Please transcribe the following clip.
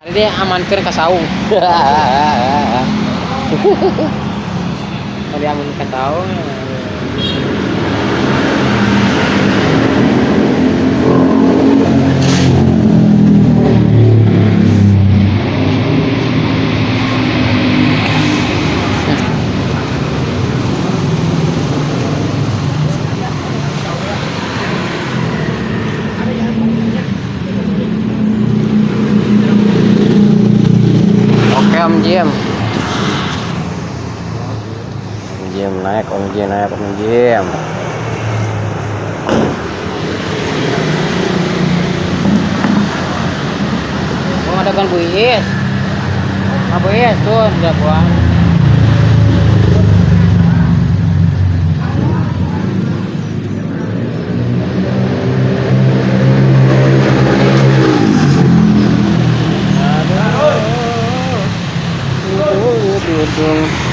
Dia amankan ke saung. Kalau diamankan saung. Oke Om Jim. Om Jim naik, Om Jim naik, Om Jim. Oh, ada kan Bu Iis. Bu Iis tuh udah pulang. Aduh.